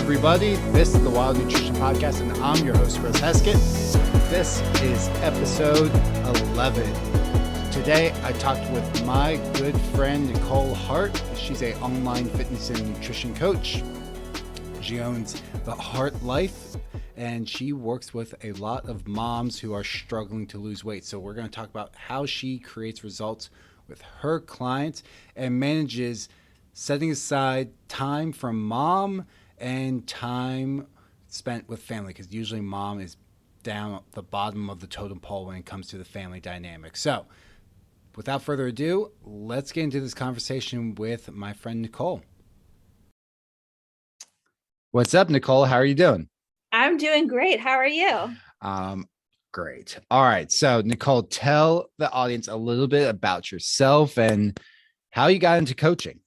everybody. This is the Wild Nutrition Podcast, and I'm your host, Chris Heskett. This is episode 11. Today, I talked with my good friend, Nicole Hart. She's an online fitness and nutrition coach. She owns The Hart Life, and she works with a lot of moms who are struggling to lose weight. So we're going to talk about how she creates results with her clients and manages setting aside time from mom and time spent with family, because usually mom is down at the bottom of the totem pole when it comes to the family dynamic. So without further ado, let's get into this conversation with my friend Nicole. What's up, Nicole? How are you doing? I'm doing great. How are you? Great. All right. So Nicole, tell the audience a little bit about yourself and how you got into coaching.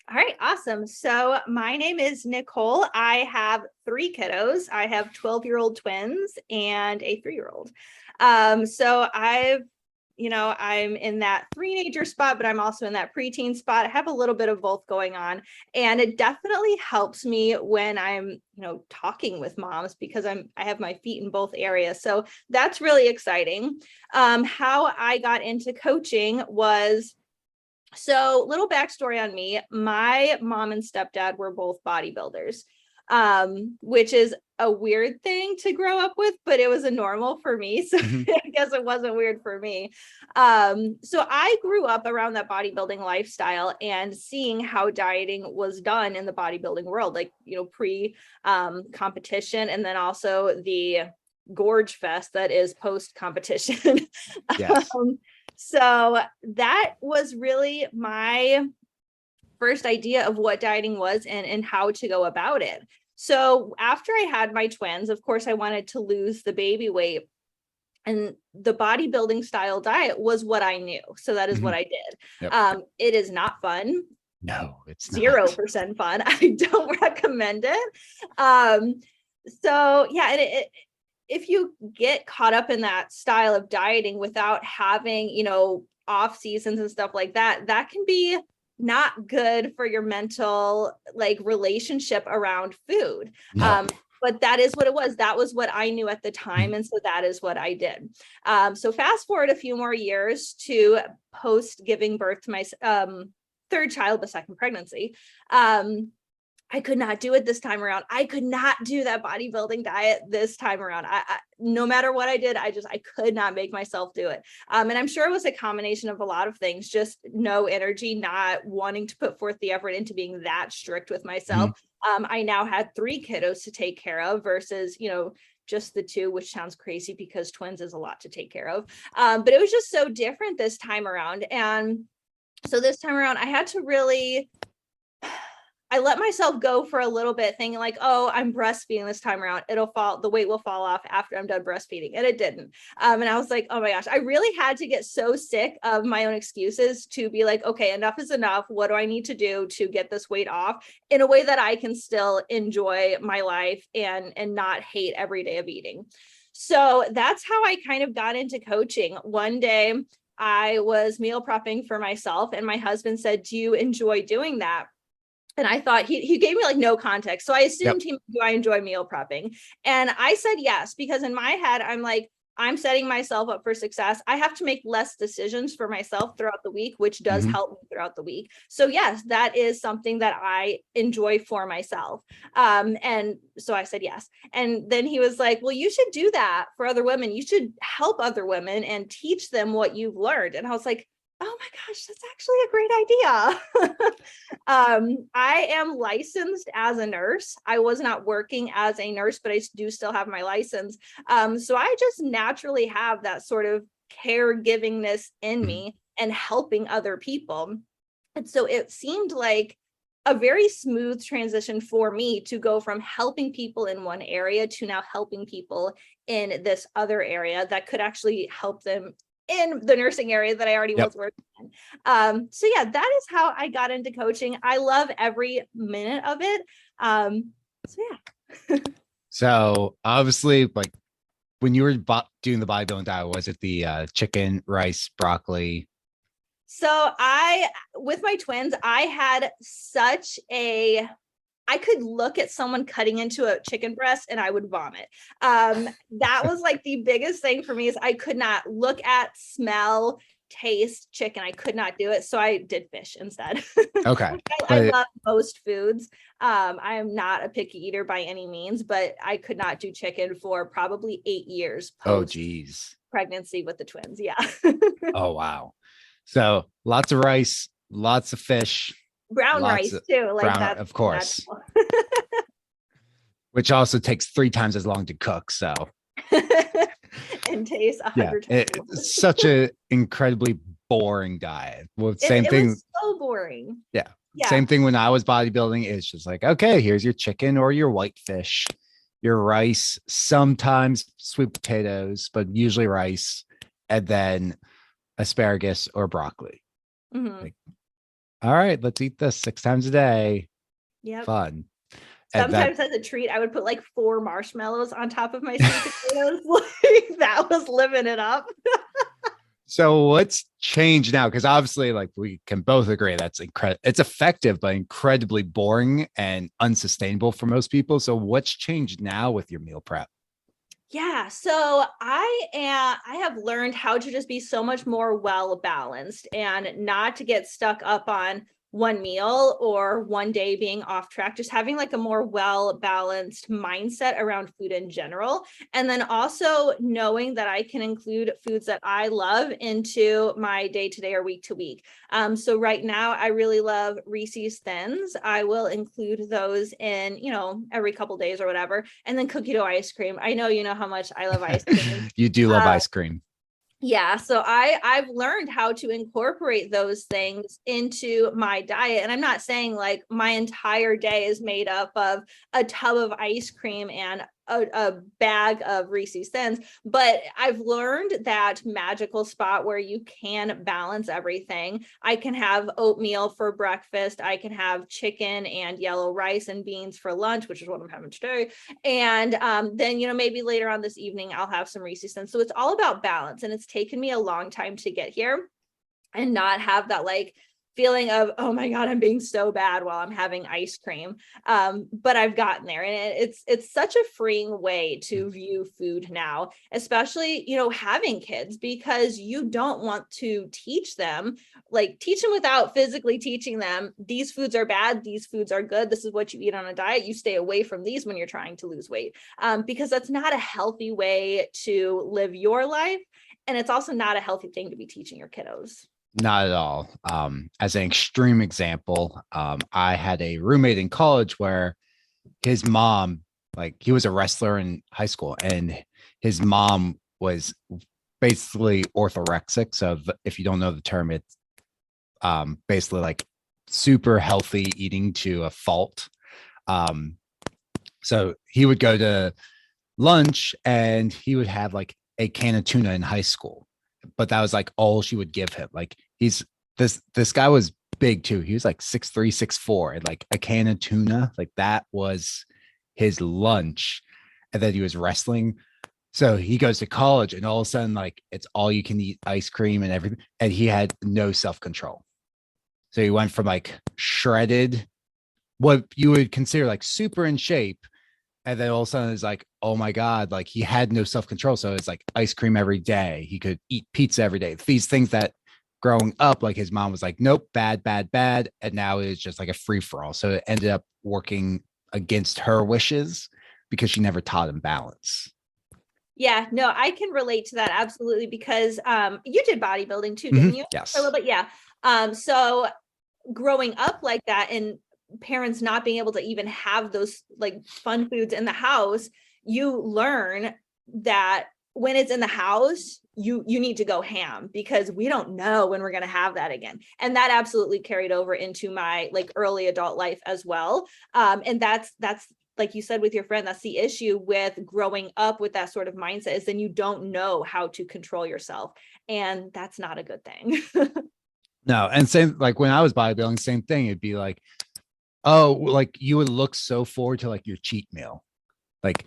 All right, awesome. So my name is Nicole. I have 3 kiddos. I have 12-year-old twins and a 3-year-old. So I'm in that teenager spot, but I'm also in that preteen spot. I have a little bit of both going on, and it definitely helps me when I'm, talking with moms, because I have my feet in both areas. So that's really exciting. How I got into coaching was, so little backstory on me. My mom and stepdad were both bodybuilders, which is a weird thing to grow up with, but it was a normal for me. So I guess it wasn't weird for me. So I grew up around that bodybuilding lifestyle and seeing how dieting was done in the bodybuilding world, like, pre competition, and then also the gorge fest that is post competition. Yes. So that was really my first idea of what dieting was and how to go about it. So after I had my twins, of course, I wanted to lose the baby weight, and the bodybuilding style diet was what I knew. So that is what I did. Yep. It is not fun. No, it's not. 0% fun. I don't recommend it. So yeah, if you get caught up in that style of dieting without having, off seasons and stuff like that, that can be not good for your mental, relationship around food. No. But that is what it was. That was what I knew at the time. And so that is what I did. So fast forward a few more years to post giving birth to my 3rd child, the 2nd pregnancy. I could not do it this time around. I could not do that bodybuilding diet this time around. I no matter what I did, I could not make myself do it. And I'm sure it was a combination of a lot of things, just no energy, not wanting to put forth the effort into being that strict with myself. I now had 3 kiddos to take care of versus, just the 2, which sounds crazy because twins is a lot to take care of. But it was just so different this time around. And so this time around, I had to really, I let myself go for a little bit thinking like, oh, I'm breastfeeding this time around. The weight will fall off after I'm done breastfeeding. And it didn't. And I was like, oh my gosh, I really had to get so sick of my own excuses to be like, okay, enough is enough. What do I need to do to get this weight off in a way that I can still enjoy my life and not hate every day of eating? So that's how I kind of got into coaching. One day I was meal prepping for myself, and my husband said, do you enjoy doing that? And I thought he gave me no context. So I assumed do I enjoy meal prepping? And I said yes, because in my head, I'm like, I'm setting myself up for success. I have to make less decisions for myself throughout the week, which does help me throughout the week. So yes, that is something that I enjoy for myself. And so I said yes. And then he was like, well, you should do that for other women. You should help other women and teach them what you've learned. And I was like, oh my gosh, that's actually a great idea. I am licensed as a nurse. I was not working as a nurse, but I do still have my license. So I just naturally have that sort of caregivingness in me and helping other people. And so it seemed like a very smooth transition for me to go from helping people in one area to now helping people in this other area that could actually help them in the nursing area that I already was working in. So yeah, that is how I got into coaching. I love every minute of it. So yeah. So obviously, when you were doing the bodybuilding diet, was it the chicken, rice, broccoli? So with my twins, I I could look at someone cutting into a chicken breast and I would vomit. That was like the biggest thing for me, is I could not look at, smell, taste chicken. I could not do it. So I did fish instead. Okay. I love most foods. I am not a picky eater by any means, but I could not do chicken for probably 8 years post pregnancy with the twins. Yeah. Oh, wow. So lots of rice, lots of fish, Brown rice too. Like that, of course. Which also takes 3 times as long to cook. So and taste 100 times. It's such an incredibly boring diet. Well, same thing. It was so boring. Yeah. Same thing when I was bodybuilding. It's just like, okay, here's your chicken or your white fish, your rice, sometimes sweet potatoes, but usually rice, and then asparagus or broccoli. Like, all right, let's eat this 6 times a day. Yeah. Fun. Sometimes as a treat, I would put like 4 marshmallows on top of my sweet potatoes. Like, that was living it up. So what's changed now? Because obviously, like, we can both agree that's incredible. It's effective, but incredibly boring and unsustainable for most people. So what's changed now with your meal prep? Yeah, so I have learned how to just be so much more well balanced and not to get stuck up on one meal or one day being off track, just having like a more well balanced mindset around food in general. And then also knowing that I can include foods that I love into my day to day or week to week. So right now I really love Reese's Thins. I will include those in, every couple days or whatever. And then cookie dough ice cream. I know you know how much I love ice cream. You do love ice cream. Yeah. So I've learned how to incorporate those things into my diet. And I'm not saying like my entire day is made up of a tub of ice cream and a bag of Reese's Thins, but I've learned that magical spot where you can balance everything. I can have oatmeal for breakfast. I can have chicken and yellow rice and beans for lunch, which is what I'm having today. And then, maybe later on this evening, I'll have some Reese's Thins. So it's all about balance. And it's taken me a long time to get here and not have that like feeling of, oh my God, I'm being so bad while I'm having ice cream. But I've gotten there, and it's such a freeing way to view food now, especially, having kids, because you don't want to teach them without physically teaching them these foods are bad, these foods are good, this is what you eat on a diet, you stay away from these when you're trying to lose weight, because that's not a healthy way to live your life. And it's also not a healthy thing to be teaching your kiddos. Not at all. As an extreme example, I had a roommate in college where his mom, like, he was a wrestler in high school, and his mom was basically orthorexic. So if you don't know the term, it's basically like super healthy eating to a fault. So he would go to lunch and he would have like a can of tuna in high school, but that was like all she would give him. Like, this guy was big too. He was like 6'3", 6'4", and like a can of tuna, like that was his lunch. And then he was wrestling. So he goes to college, and all of a sudden, like, it's all you can eat ice cream and everything. And he had no self-control. So he went from like shredded, what you would consider like super in shape. And then all of a sudden it's like, oh my God, like he had no self-control. So it's like ice cream every day. He could eat pizza every day. These things that growing up, like his mom was like, nope, bad, bad, bad. And now it's just like a free for all. So it ended up working against her wishes because she never taught him balance. Yeah, no, I can relate to that. Absolutely. Because you did bodybuilding too, didn't you? Yes. A little bit. Yeah. So growing up like that, and parents not being able to even have those like fun foods in the house, you learn that when it's in the house, you need to go ham, because we don't know when we're going to have that again. And that absolutely carried over into my like early adult life as well. And that's like you said with your friend, that's the issue with growing up with that sort of mindset, is then you don't know how to control yourself. And that's not a good thing. No. And same, like when I was bodybuilding, same thing. It'd be like, oh, like you would look so forward to like your cheat meal. Like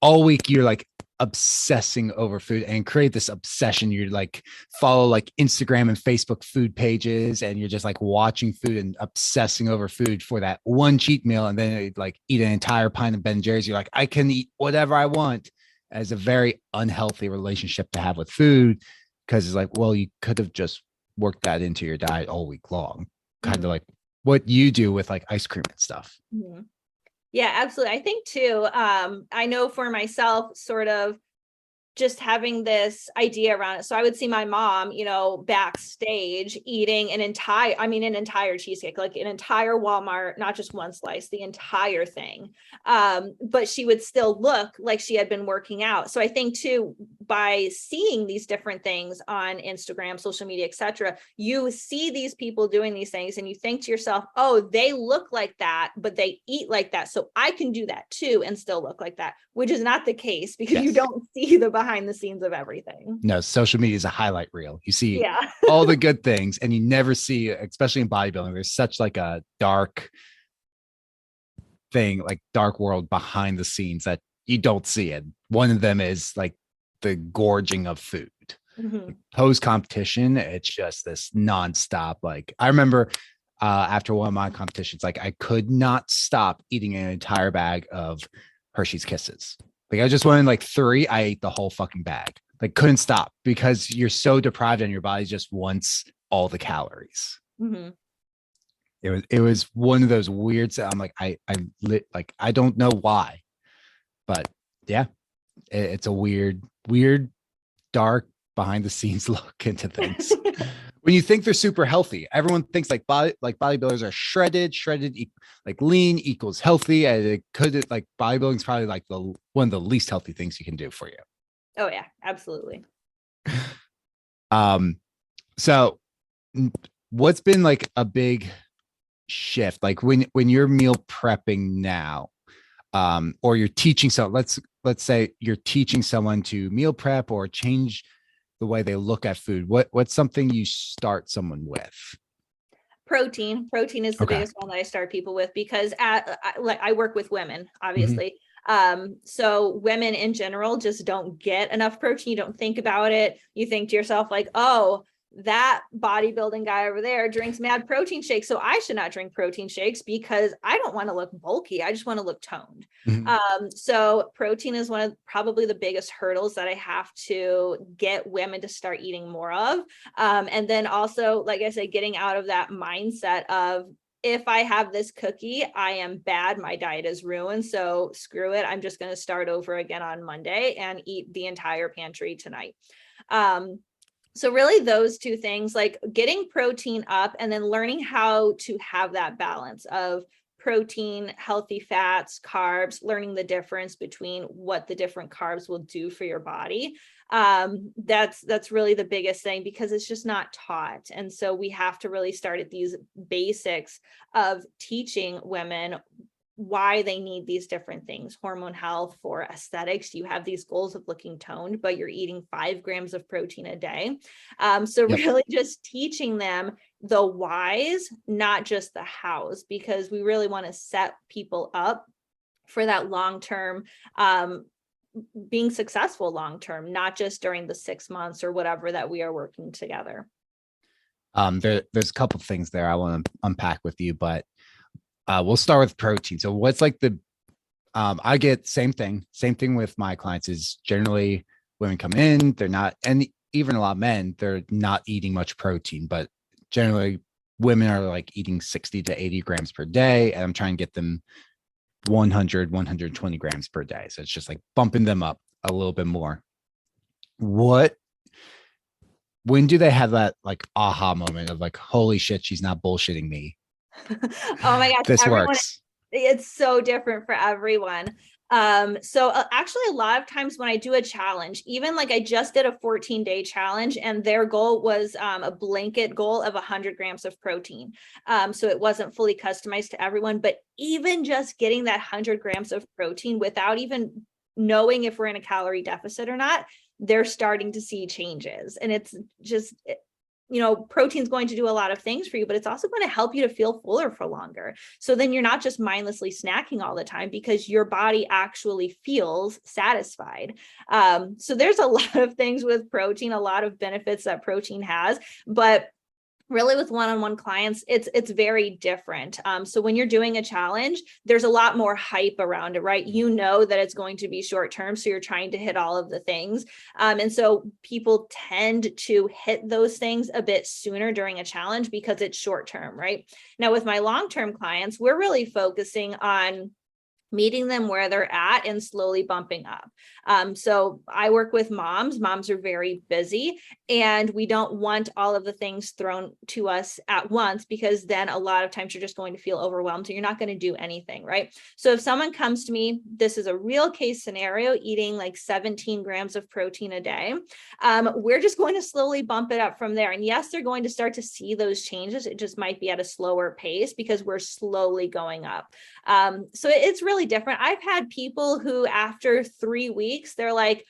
all week, you're like, obsessing over food and create this obsession. You're like follow like Instagram and Facebook food pages, and you're just like watching food and obsessing over food for that one cheat meal, and then like eat an entire pint of Ben Jerry's. You're like, I can eat whatever I want. As a very unhealthy relationship to have with food, because it's like, well, you could have just worked that into your diet all week long, kind of like what you do with like ice cream and stuff. Yeah, absolutely. I think too, I know for myself, sort of just having this idea around it. So I would see my mom, backstage eating an entire cheesecake, like an entire Walmart, not just one slice, the entire thing. But she would still look like she had been working out. So I think too, by seeing these different things on Instagram, social media, etc., you see these people doing these things and you think to yourself, oh, they look like that, but they eat like that. So I can do that too and still look like that, which is not the case, because you don't see the behind the scenes of everything. No, social media is a highlight reel. You see all the good things, and you never see, especially in bodybuilding, there's such like a dark thing, like dark world behind the scenes that you don't see it. One of them is like the gorging of food. Like, post competition, it's just this nonstop. Like I remember after one of my competitions, like I could not stop eating an entire bag of Hershey's Kisses. Like I just wanted like 3. I ate the whole fucking bag. Like couldn't stop, because you're so deprived and your body just wants all the calories. It was one of those weird. I'm like, I don't know why, but yeah, it's a weird, dark behind the scenes look into things. When you think they're super healthy, everyone thinks like bodybuilders are shredded, like lean equals healthy. And it could, like, bodybuilding is probably like one of the least healthy things you can do for you. Oh yeah, absolutely. So what's been like a big shift, like when you're meal prepping now, or you're teaching, so let's say you're teaching someone to meal prep or change the way they look at food, what's something you start someone with? Protein is the biggest one that I start people with, because I work with women, obviously. So women in general just don't get enough protein. You don't think about it. You think to yourself like, oh, that bodybuilding guy over there drinks mad protein shakes, so I should not drink protein shakes because I don't want to look bulky. I just want to look toned. So protein is one of probably the biggest hurdles that I have to get women to start eating more of. And then also, like I said, getting out of that mindset of, if I have this cookie, I am bad. My diet is ruined. So screw it. I'm just going to start over again on Monday and eat the entire pantry tonight. So really those two things, like getting protein up and then learning how to have that balance of protein, healthy fats, carbs, learning the difference between what the different carbs will do for your body. That's really the biggest thing, because it's just not taught. And so we have to really start at these basics of teaching women why they need these different things. Hormone health, for aesthetics, you have these goals of looking toned, but you're eating 5 grams of protein a day. Really just teaching them the whys, not just the hows, because we really want to set people up for that long-term, being successful long-term, not just during the 6 months or whatever that we are working together. There's a couple of things there I want to unpack with you, but we'll start with protein. So what's like I get same thing with my clients, is generally women come in, they're not, and even a lot of men, they're not eating much protein, but generally women are like eating 60 to 80 grams per day. And I'm trying to get them 120 grams per day. So it's just like bumping them up a little bit more. When do they have that like aha moment of like, holy shit, she's not bullshitting me? Oh my gosh, this works. It's so different for everyone. Actually a lot of times when I do a challenge, even like I just did a 14-day challenge, and their goal was a blanket goal of 100 grams of protein. So it wasn't fully customized to everyone, but even just getting that 100 grams of protein without even knowing if we're in a calorie deficit or not, they're starting to see changes. And it's just, protein's going to do a lot of things for you, but it's also going to help you to feel fuller for longer. So then you're not just mindlessly snacking all the time because your body actually feels satisfied. So there's a lot of things with protein, a lot of benefits that protein has, but really with one-on-one clients, it's very different. So when you're doing a challenge, there's a lot more hype around it, right? You know that it's going to be short-term, so you're trying to hit all of the things. And so people tend to hit those things a bit sooner during a challenge because it's short-term, right? Now with my long-term clients, we're really focusing on meeting them where they're at and slowly bumping up. So I work with moms. Moms are very busy, and we don't want all of the things thrown to us at once, because then a lot of times you're just going to feel overwhelmed. So you're not going to do anything, right? So if someone comes to me, this is a real case scenario, eating like 17 grams of protein a day. We're just going to slowly bump it up from there. And yes, they're going to start to see those changes. It just might be at a slower pace because we're slowly going up. So it's really different. I've had people who after 3 weeks, they're like,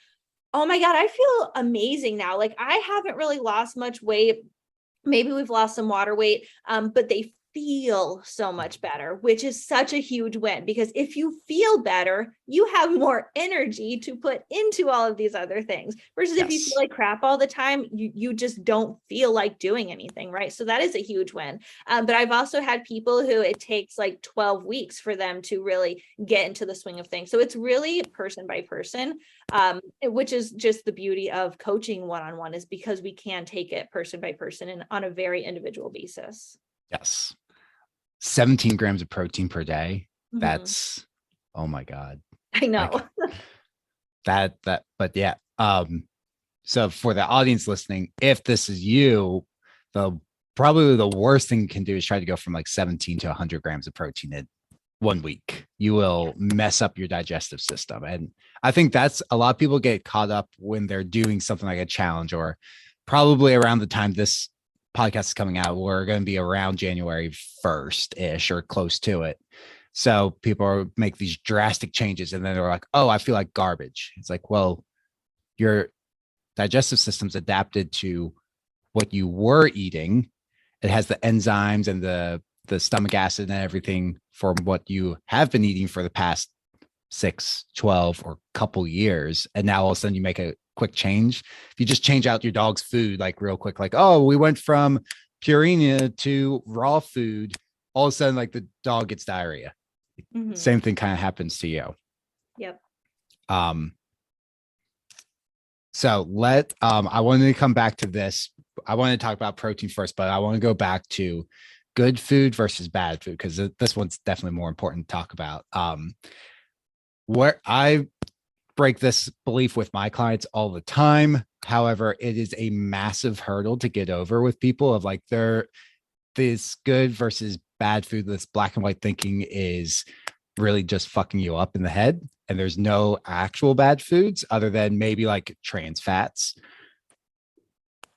oh my God, I feel amazing now. Like I haven't really lost much weight. Maybe we've lost some water weight, but they feel so much better, which is such a huge win, because if you feel better, you have more energy to put into all of these other things, versus if you feel like crap all the time, you just don't feel like doing anything, right? So that is a huge win. But I've also had people who it takes like 12 weeks for them to really get into the swing of things. So it's really person by person, which is just the beauty of coaching one-on-one, is because we can take it person by person and on a very individual basis. Yes. 17 grams of protein per day. That's, oh my God. I know. Like, but yeah. So for the audience listening, if this is you, probably the worst thing you can do is try to go from like 17 to 100 grams of protein in 1 week. You will mess up your digestive system. And I think that's a lot of people get caught up when they're doing something like a challenge, or probably around the time this podcast is coming out, we're going to be around January 1st ish or close to it. So people make these drastic changes and then they're like, oh, I feel like garbage. It's like, well, your digestive system's adapted to what you were eating. It has the enzymes and the stomach acid and everything for what you have been eating for the past 6, 12 or couple years. And now all of a sudden you make a quick change. If you just change out your dog's food, like real quick, like, oh, we went from Purina to raw food, all of a sudden, like the dog gets diarrhea. Same thing kind of happens to you. Yep. So I wanted to come back to this. I want to talk about protein first, but I want to go back to good food versus bad food, because this one's definitely more important to talk about. Where I break this belief with my clients all the time. However, it is a massive hurdle to get over with people, of like this good versus bad food. This black and white thinking is really just fucking you up in the head. And there's no actual bad foods other than maybe like trans fats.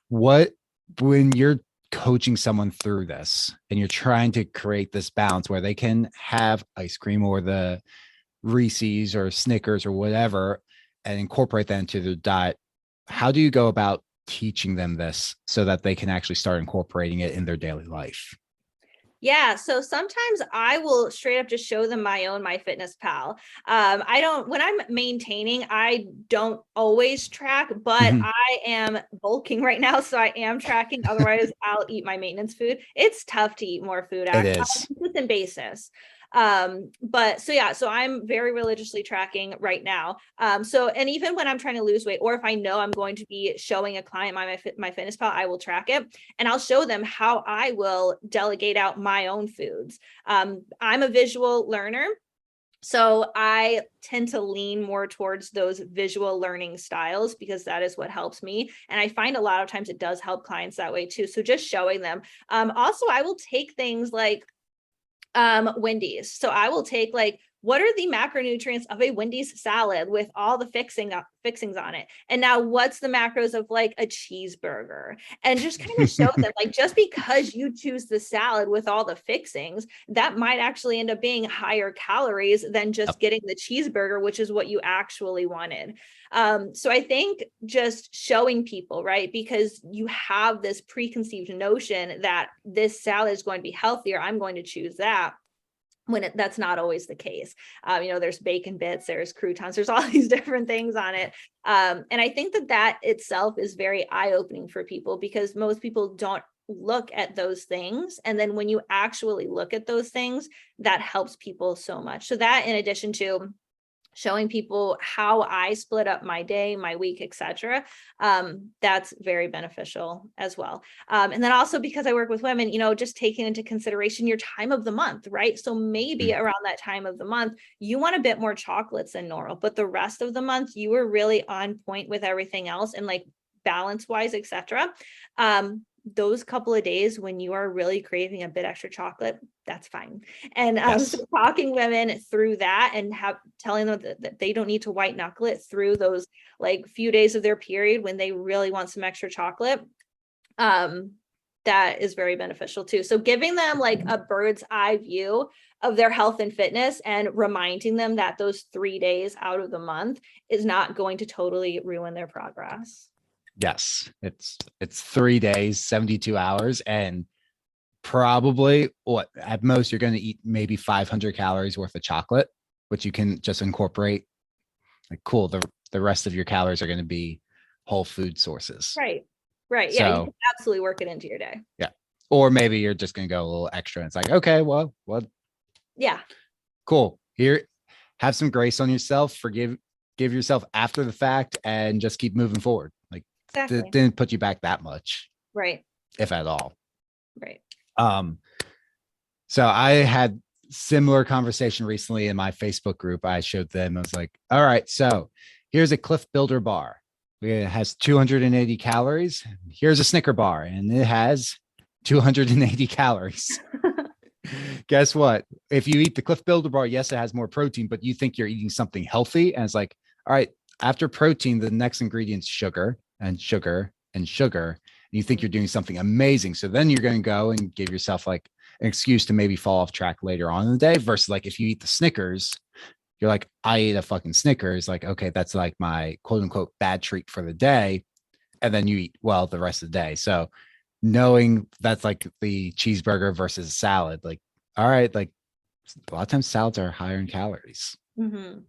When you're coaching someone through this and you're trying to create this balance where they can have ice cream or the Reese's or Snickers or whatever and incorporate that into their diet, how do you go about teaching them this so that they can actually start incorporating it in their daily life? Yeah. So sometimes I will straight up just show them my own MyFitnessPal. When I'm maintaining, I don't always track, but I am bulking right now. So I am tracking. Otherwise I'll eat my maintenance food. It's tough to eat more food on a consistent basis. So I'm very religiously tracking right now. And even when I'm trying to lose weight, or if I know I'm going to be showing a client MyFitnessPal, I will track it and I'll show them how I will delegate out my own foods. I'm a visual learner, so I tend to lean more towards those visual learning styles because that is what helps me. And I find a lot of times it does help clients that way too. So just showing them. Also, I will take things like Wendy's. So I will take like what are the macronutrients of a Wendy's salad with all the fixings on it? And now what's the macros of like a cheeseburger? And just kind of show them, like, just because you choose the salad with all the fixings, that might actually end up being higher calories than just getting the cheeseburger, which is what you actually wanted. So I think just showing people, right? Because you have this preconceived notion that this salad is going to be healthier, I'm going to choose that, when that's not always the case. There's bacon bits, there's croutons, there's all these different things on it. And I think that itself is very eye-opening for people, because most people don't look at those things. And then when you actually look at those things, that helps people so much. So that, in addition to showing people how I split up my day, my week, etc. That's very beneficial as well. And then also, because I work with women, just taking into consideration your time of the month, right? So maybe around that time of the month, you want a bit more chocolates than normal, but the rest of the month, you were really on point with everything else and like balance wise, etc. Those couple of days when you are really craving a bit extra chocolate, that's fine. And so talking women through that and telling them that they don't need to white knuckle it through those like few days of their period when they really want some extra chocolate, that is very beneficial too. So giving them like a bird's eye view of their health and fitness and reminding them that those 3 days out of the month is not going to totally ruin their progress. Yes, it's 3 days, 72 hours, and probably at most you're going to eat maybe 500 calories worth of chocolate, which you can just incorporate. Like, cool, the rest of your calories are going to be whole food sources. Right. Yeah, so, you can absolutely work it into your day. Yeah. Or maybe you're just going to go a little extra and it's like, okay, well, yeah, cool. Here, have some grace on yourself, give yourself after the fact, and just keep moving forward. Like, exactly. It didn't put you back that much, right? If at all, right? So I had similar conversation recently in my Facebook group. I showed them, I was like, all right, so here's a Cliff Builder bar. It has 280 calories. Here's a Snicker bar, and it has 280 calories. Guess what? If you eat the Cliff Builder bar, yes, it has more protein, but you think you're eating something healthy. And it's like, all right, after protein, the next ingredient's sugar and sugar and sugar. And you think you're doing something amazing. So then you're going to go and give yourself like an excuse to maybe fall off track later on in the day, versus like if you eat the Snickers, you're like, I ate a fucking Snickers. Like, okay, that's like my quote unquote bad treat for the day. And then you eat well the rest of the day. So knowing that's like the cheeseburger versus salad, like, all right, like a lot of times salads are higher in calories. Mm-hmm.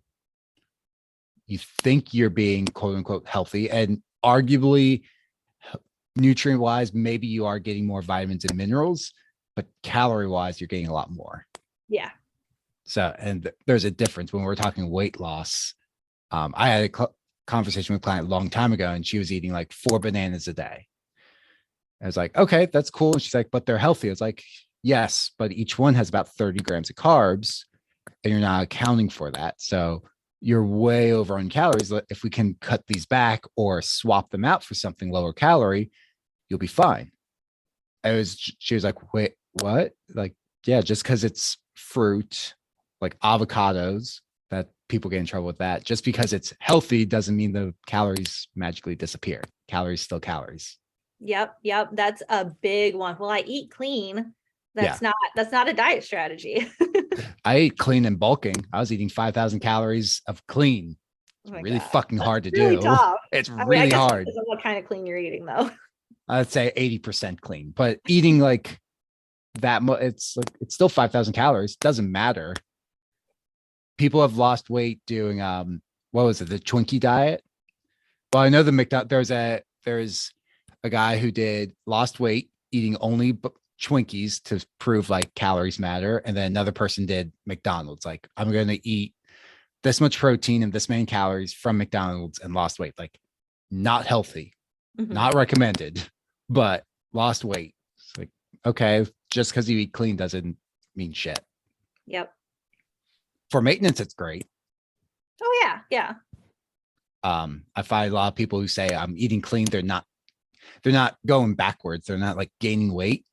You think you're being quote unquote healthy, and arguably nutrient wise, maybe you are getting more vitamins and minerals, but calorie wise, you're getting a lot more. Yeah. So, and there's a difference when we're talking weight loss. I had a conversation with a client a long time ago, and she was eating like 4 bananas a day. I was like, okay, that's cool. And she's like, but they're healthy. I was like, yes, but each one has about 30 grams of carbs, and you're not accounting for that. So you're way over on calories. If we can cut these back or swap them out for something lower calorie, you'll be fine. She was like, wait, what? Like, yeah, just because it's fruit, like avocados, that people get in trouble with that. Just because it's healthy doesn't mean the calories magically disappear. Calories still calories. Yep. That's a big one. Well, I eat clean. That's not a diet strategy. I ate clean and bulking. I was eating 5,000 calories of clean. It's really fucking hard to do. Tough. It's really hard. It depends on what kind of clean you're eating, though. I'd say 80% clean, but eating like that much, it's still 5,000 calories. Doesn't matter. People have lost weight doing what was it, the Twinkie diet? Well, I know there's a guy who lost weight eating only Twinkies to prove like calories matter, and then another person did McDonald's. Like, I'm going to eat this much protein and this many calories from McDonald's and lost weight. Like, not healthy, not recommended, but lost weight. It's like, okay, just because you eat clean doesn't mean shit. Yep. For maintenance, it's great. Oh yeah. I find a lot of people who say I'm eating clean, they're not going backwards. They're not like gaining weight.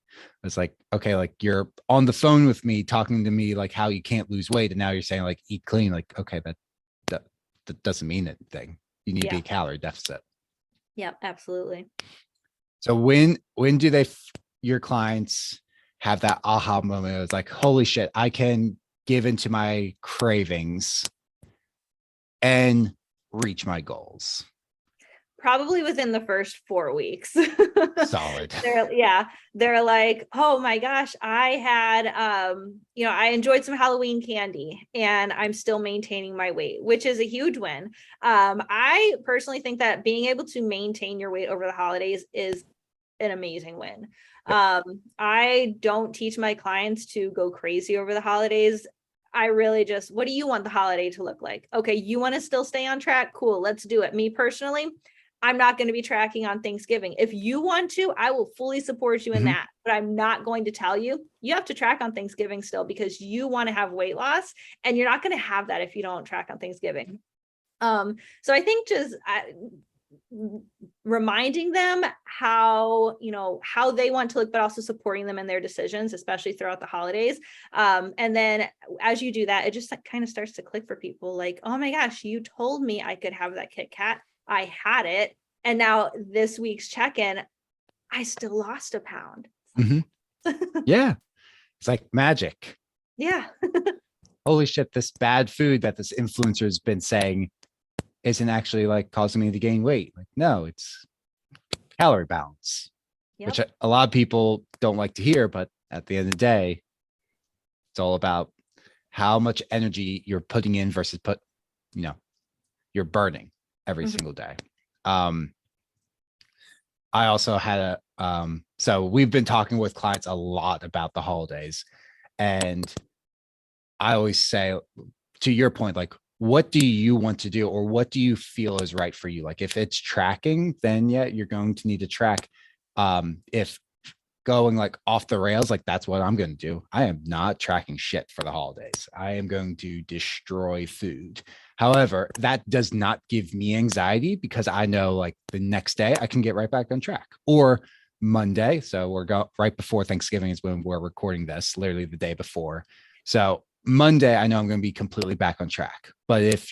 It's like, okay, like you're on the phone with me talking to me like how you can't lose weight, and now you're saying like eat clean. Like, okay, that doesn't mean anything. You need to be a calorie deficit. Yeah, absolutely. So when do your clients have that aha moment? It was like, holy shit, I can give into my cravings and reach my goals. Probably within the first 4 weeks. Solid. They're like, oh my gosh, I had I enjoyed some Halloween candy and I'm still maintaining my weight, which is a huge win. I personally think that being able to maintain your weight over the holidays is an amazing win. I don't teach my clients to go crazy over the holidays. I really just, what do you want the holiday to look like? Okay, you want to still stay on track? Cool, let's do it. Me personally, I'm not going to be tracking on Thanksgiving. If you want to, I will fully support you in that, but I'm not going to tell you, you have to track on Thanksgiving still because you want to have weight loss and you're not going to have that if you don't track on Thanksgiving. So I think just reminding them how they want to look, but also supporting them in their decisions, especially throughout the holidays. And then as you do that, it just kind of starts to click for people like, oh my gosh, you told me I could have that Kit Kat. I had it. And now this week's check-in, I still lost a pound. Yeah. It's like magic. Yeah. Holy shit, this bad food that this influencer has been saying isn't actually like causing me to gain weight. Like, no, it's calorie balance, which a lot of people don't like to hear. But at the end of the day, it's all about how much energy you're putting in versus you're burning every single day. I also had so we've been talking with clients a lot about the holidays, and I always say, to your point, like, what do you want to do, or what do you feel is right for you? Like, if it's tracking, then yeah, you're going to need to track. If going like off the rails, like that's what I'm going to do. I am not tracking shit for the holidays. I am going to destroy food. However, that does not give me anxiety because I know like the next day I can get right back on track, or Monday. So we're right before Thanksgiving is when we're recording this, literally the day before. So Monday, I know I'm going to be completely back on track. But if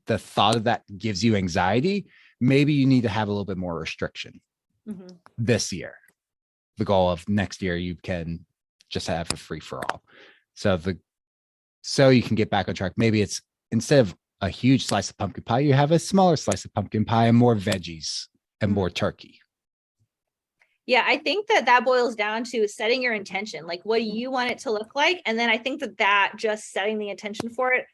the thought of that gives you anxiety, maybe you need to have a little bit more restriction this year. The goal of next year, you can just have a free for all. So you can get back on track. Maybe it's, instead of a huge slice of pumpkin pie, you have a smaller slice of pumpkin pie and more veggies and more turkey. Yeah, I think that boils down to setting your intention. Like, what do you want it to look like? And then I think that just setting the intention for it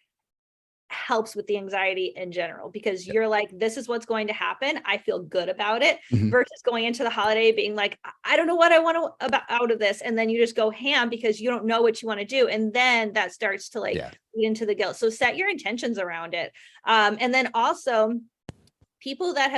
helps with the anxiety in general, because you're like, this is what's going to happen. I feel good about it, versus going into the holiday being like, I don't know what I want out of this. And then you just go ham because you don't know what you want to do. And then that starts to lead into the guilt. So set your intentions around it. And then also, people that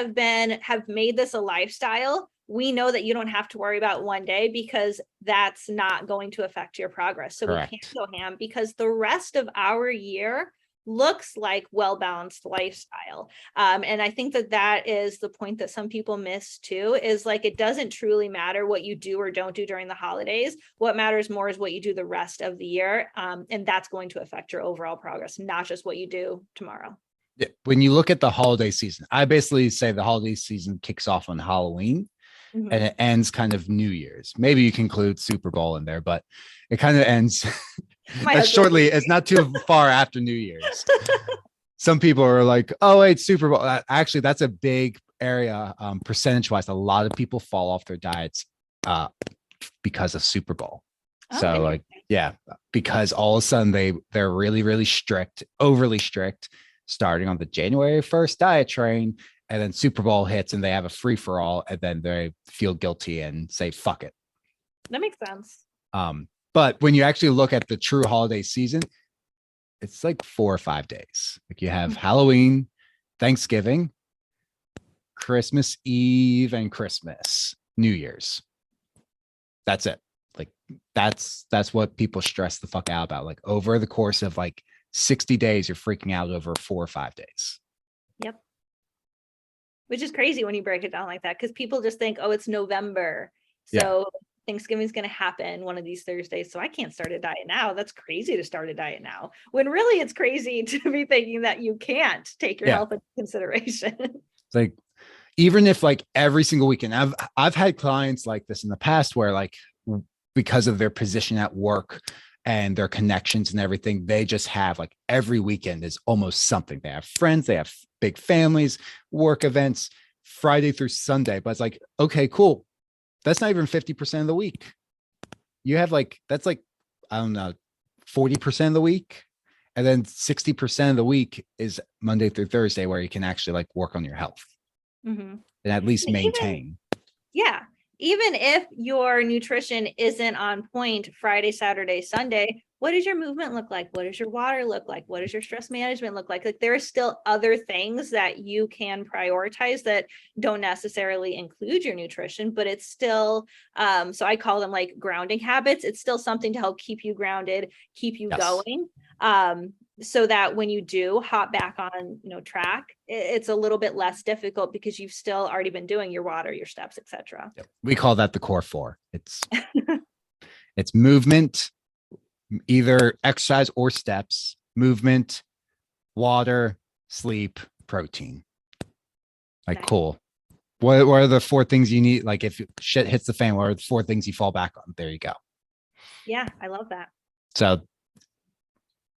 have made this a lifestyle, we know that you don't have to worry about one day, because that's not going to affect your progress. So Correct. We can't go ham, because the rest of our year looks like well-balanced lifestyle. And I think that is the point that some people miss too, is like, it doesn't truly matter what you do or don't do during the holidays. What matters more is what you do the rest of the year. And that's going to affect your overall progress, not just what you do tomorrow. Yeah. When you look at the holiday season, I basically say the holiday season kicks off on Halloween and it ends kind of New Year's. Maybe you can include Super Bowl in there, but it kind of ends shortly. It's not too far after New Year's. Some people are like, oh, wait, Super Bowl. Actually, that's a big area. Percentage wise, a lot of people fall off their diets because of Super Bowl. So like, yeah, because all of a sudden they're really, really strict, overly strict, starting on the January 1st diet train, and then Super Bowl hits and they have a free for all, and then they feel guilty and say, fuck it. That makes sense. But when you actually look at the true holiday season, it's like 4 or 5 days. Like you have Halloween, Thanksgiving, Christmas Eve, and Christmas, New Year's. That's it. Like that's what people stress the fuck out about. Like over the course of like 60 days, you're freaking out over 4 or 5 days. Yep. Which is crazy when you break it down like that, because people just think, oh, it's November. So Thanksgiving's going to happen one of these Thursdays, so I can't start a diet now. That's crazy to start a diet now, when really it's crazy to be thinking that you can't take your health into consideration. It's like, even if like every single weekend, I've had clients like this in the past where like, because of their position at work and their connections and everything, they just have like every weekend is almost something. They have friends, they have big families, work events, Friday through Sunday. But it's like, okay, cool. That's not even 50% of the week. You have like, that's like, I don't know, 40% of the week. And then 60% of the week is Monday through Thursday, where you can actually like work on your health and at least maintain. Even if your nutrition isn't on point Friday, Saturday, Sunday, what does your movement look like? What does your water look like? What does your stress management look like? Like, there are still other things that you can prioritize that don't necessarily include your nutrition, but it's still, so I call them like grounding habits. It's still something to help keep you grounded, keep you going. So that when you do hop back on, track, it's a little bit less difficult because you've still already been doing your water, your steps, etc. We call that the core four. It's movement, either exercise or steps, movement, water, sleep, protein. Like, nice. Cool. What are the 4 things you need? Like, if shit hits the fan, what are the 4 things you fall back on? There you go. Yeah, I love that. So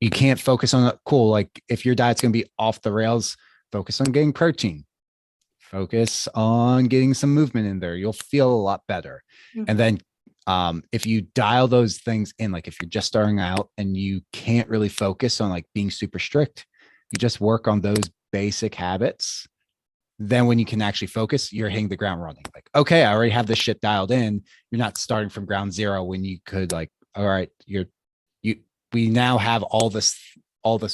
you can't focus on cool. Like, if your diet's going to be off the rails, focus on getting protein, focus on getting some movement in there. You'll feel a lot better. And then if you dial those things in, like if you're just starting out and you can't really focus on like being super strict, you just work on those basic habits. Then when you can actually focus, you're hitting the ground running. Like, okay, I already have this shit dialed in. You're not starting from ground zero when you could like, all right, we now have all this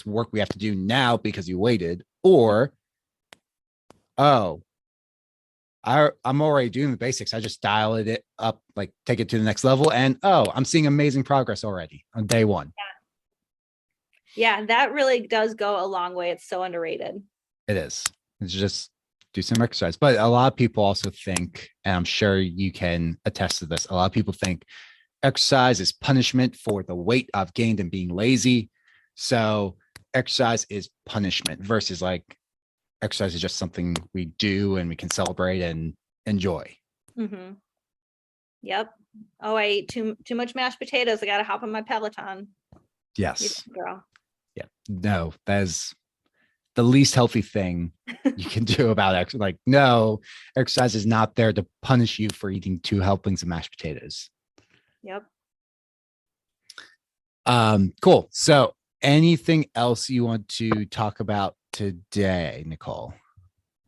work we have to do now because you waited, or, I'm already doing the basics. I just dial it up, like take it to the next level. And I'm seeing amazing progress already on day 1. Yeah, that really does go a long way. It's so underrated. It is. It's just do some exercise. But a lot of people also think, and I'm sure you can attest to this, a lot of people think exercise is punishment for the weight I've gained and being lazy. So exercise is punishment versus like exercise is just something we do and we can celebrate and enjoy. Yep. Oh, I ate too much mashed potatoes. I got to hop on my Peloton. Yes. Girl. Yeah. No, that is the least healthy thing you can do about exercise. Like, no, exercise is not there to punish you for eating 2 helpings of mashed potatoes. Yep. Cool. So anything else you want to talk about today, Nicole?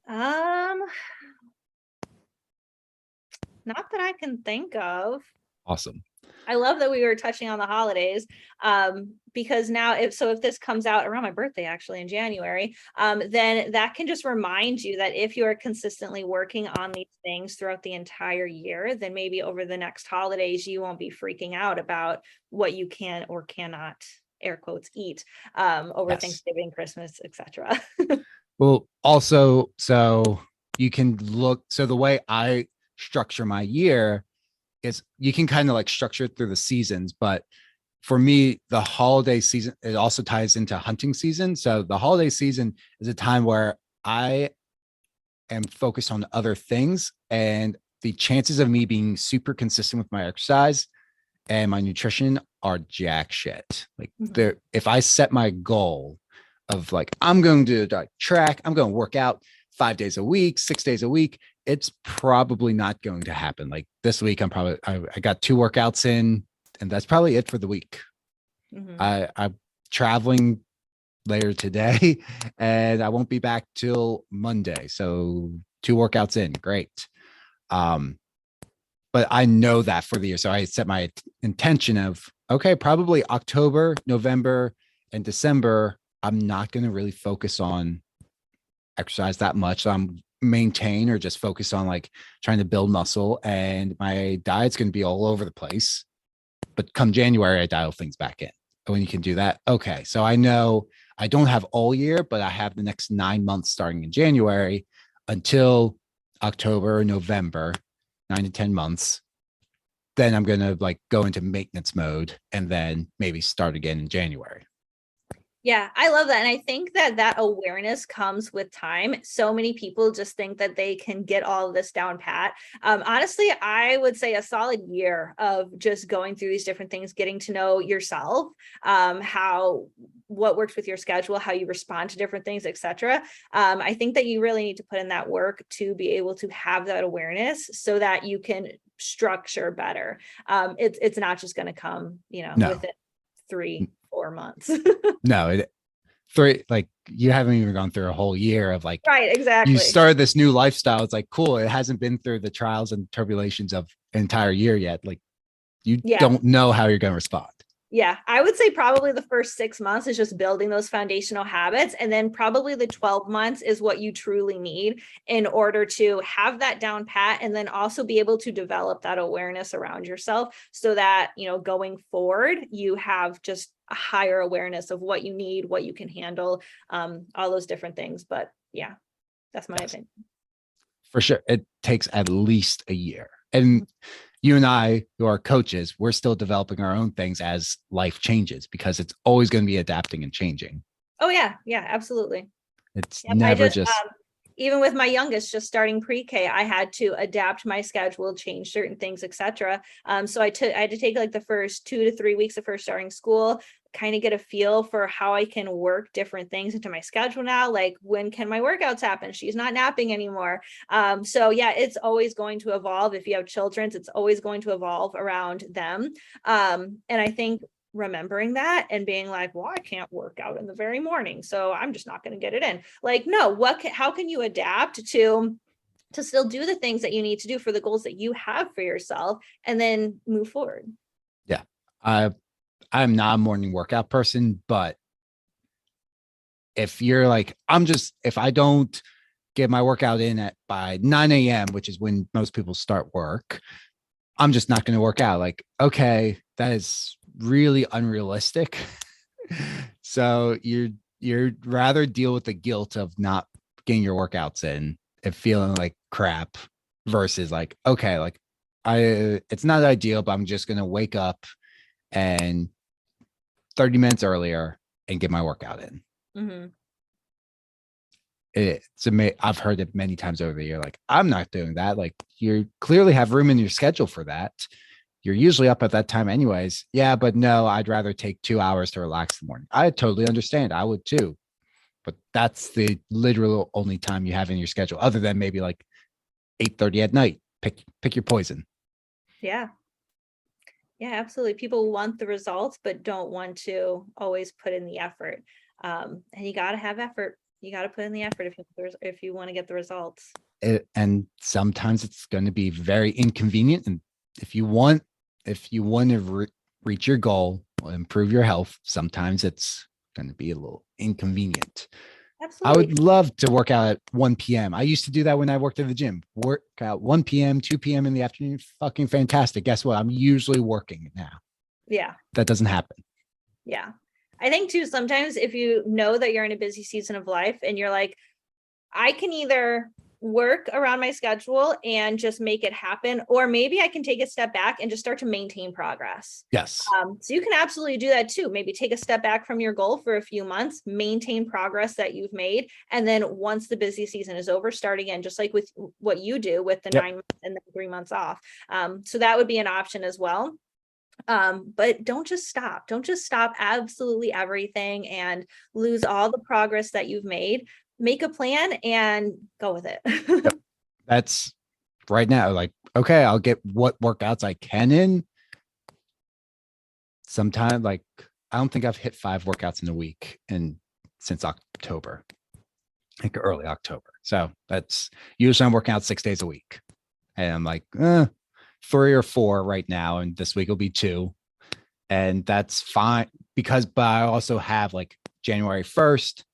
Not that I can think of. Awesome. I love that we were touching on the holidays, because now if this comes out around my birthday, actually in January, then that can just remind you that if you are consistently working on these things throughout the entire year, then maybe over the next holidays, you won't be freaking out about what you can or cannot, air quotes, eat over Thanksgiving, Christmas, etc. Well, also, so you can look, so the way I structure my year is you can kind of like structure it through the seasons, but for me, the holiday season, it also ties into hunting season. So the holiday season is a time where I am focused on other things, and the chances of me being super consistent with my exercise and my nutrition are jack shit. Like, if I set my goal of like, I'm going to do track, I'm going to work out 5 days a week, 6 days a week, it's probably not going to happen. Like this week, I got 2 workouts in, and that's probably it for the week. I'm traveling later today and I won't be back till Monday. So 2 workouts in, great. But I know that for the year. So I set my intention of, okay, probably October, November, and December, I'm not going to really focus on exercise that much. I'm maintain or just focus on like trying to build muscle, and my diet's going to be all over the place. But come January, I dial things back in. When you can do that, okay. So I know I don't have all year, but I have the next 9 months starting in January until October or November, 9 to 10 months. then I'm going to like go into maintenance mode and then maybe start again in January. Yeah, I love that. And I think that awareness comes with time. So many people just think that they can get all of this down pat. Honestly, I would say a solid year of just going through these different things, getting to know yourself, what works with your schedule, how you respond to different things, etc. I think that you really need to put in that work to be able to have that awareness so that you can structure better. It's not just going to come, within 3-4 months. No, like you haven't even gone through a whole year of like, right, exactly. You started this new lifestyle. It's like, cool. It hasn't been through the trials and tribulations of an entire year yet. Like you don't know how you're going to respond. Yeah, I would say probably the first 6 months is just building those foundational habits. And then probably the 12 months is what you truly need in order to have that down pat and then also be able to develop that awareness around yourself so that, going forward, you have just a higher awareness of what you need, what you can handle, all those different things. But yeah, that's my opinion. For sure. It takes at least a year. And you and I, who are coaches, we're still developing our own things as life changes because it's always going to be adapting and changing. Oh, yeah. Yeah, absolutely. It's never just even with my youngest just starting pre-K, I had to adapt my schedule, change certain things, etc. So I had to take like the first 2 to 3 weeks of first starting school, kind of get a feel for how I can work different things into my schedule now. Like when can my workouts happen? She's not napping anymore. So yeah, it's always going to evolve. If you have children, it's always going to evolve around them. And I think remembering that and being like, well, I can't work out in the very morning, so I'm just not going to get it in. Like, no, how can you adapt to still do the things that you need to do for the goals that you have for yourself and then move forward? Yeah. I'm not a morning workout person, but if you're like, if I don't get my workout in by 9 a.m., which is when most people start work, I'm just not going to work out. Like, okay, that is really unrealistic. So you'd rather deal with the guilt of not getting your workouts in and feeling like crap versus like, okay, like it's not ideal, but I'm just going to wake up and 30 minutes earlier and get my workout in. Mm-hmm. It's amazing. I've heard it many times over the year. Like, I'm not doing that. Like, you clearly have room in your schedule for that. You're usually up at that time anyways. Yeah, but no, I'd rather take 2 hours to relax in the morning. I totally understand. I would too. But that's the literal only time you have in your schedule, other than maybe like 8:30 at night. Pick your poison. Yeah. Yeah, absolutely. People want the results, but don't want to always put in the effort. And you got to have effort. You got to put in the effort if you want to get the results. And sometimes it's going to be very inconvenient. And if you want to reach your goal or improve your health, sometimes it's going to be a little inconvenient. Absolutely. I would love to work out at 1 p.m. I used to do that when I worked at the gym. Work out 1 p.m., 2 p.m. in the afternoon. Fucking fantastic. Guess what? I'm usually working now. Yeah. That doesn't happen. Yeah. I think too, sometimes if you know that you're in a busy season of life and you're like, I can either work around my schedule and just make it happen, or maybe I can take a step back and just start to maintain progress. Yes. So you can absolutely do that too. Maybe take a step back from your goal for a few months, maintain progress that you've made. And then once the busy season is over, start again, just like with what you do with the 9 months and then 3 months off. So that would be an option as well. But don't just stop absolutely everything and lose all the progress that you've made. Make a plan and go with it. Yep. That's right now. Like, okay, I'll get what workouts I can in. Sometime, like, I don't think I've hit 5 workouts in a week since October, like early October. So that's usually I'm working out 6 days a week. And I'm like, 3 or 4 right now. And this week will be 2. And that's fine but I also have like January 1st.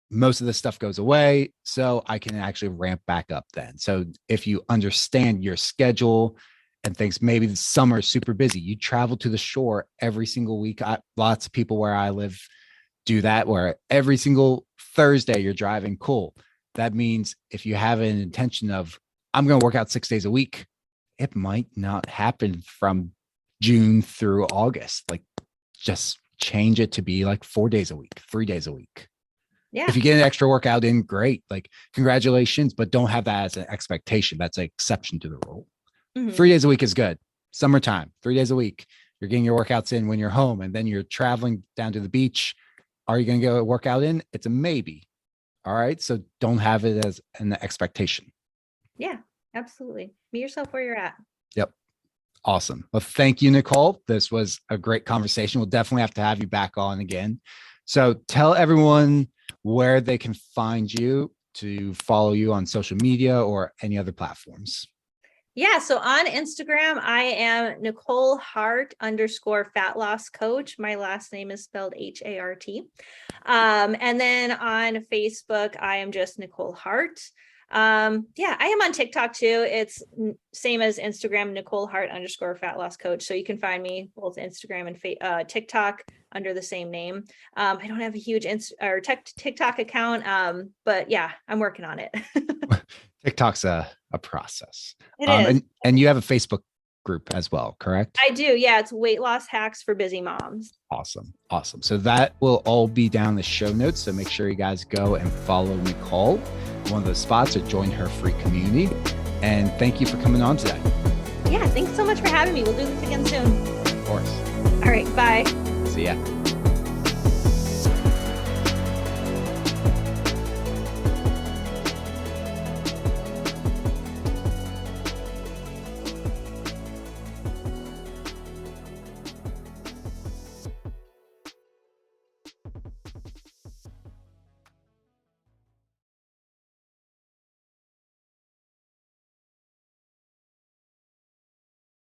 Most of the stuff goes away, so I can actually ramp back up then. So if you understand your schedule and things, maybe the summer is super busy, you travel to the shore every single week. Lots of people where I live do that, where every single Thursday you're driving. Cool. That means if you have an intention of, I'm going to work out 6 days a week, it might not happen from June through August. Like, just change it to be like 4 days a week, 3 days a week. Yeah. If you get an extra workout in, great. Like, congratulations, but don't have that as an expectation. That's an exception to the rule. 3 days a week is good. Summertime, 3 days a week. You're getting your workouts in when you're home, and then you're traveling down to the beach. Are you going to get a workout in? It's a maybe. All right. So don't have it as an expectation. Yeah, absolutely. Meet yourself where you're at. Yep. Awesome. Well, thank you, Nicole. This was a great conversation. We'll definitely have to have you back on again. So tell everyone where they can find you to follow you on social media or any other platforms. Yeah. So on Instagram, I am Nicole Hart _ fat loss coach. My last name is spelled Hart. And then on Facebook, I am just Nicole Hart. Yeah, I am on TikTok too. It's same as Instagram, Nicole Hart _ fat loss coach. So you can find me both Instagram and TikTok under the same name. I don't have a huge TikTok account. But yeah, I'm working on it. TikTok's a process. It is. And you have a Facebook group as well, correct? I do. Yeah. It's weight loss hacks for busy moms. Awesome. Awesome. So that will all be down in the show notes. So make sure you guys go and follow Nicole, one of those spots, or join her free community. And thank you for coming on today. Yeah. Thanks so much for having me. We'll do this again soon. Of course. All right. Bye. See ya.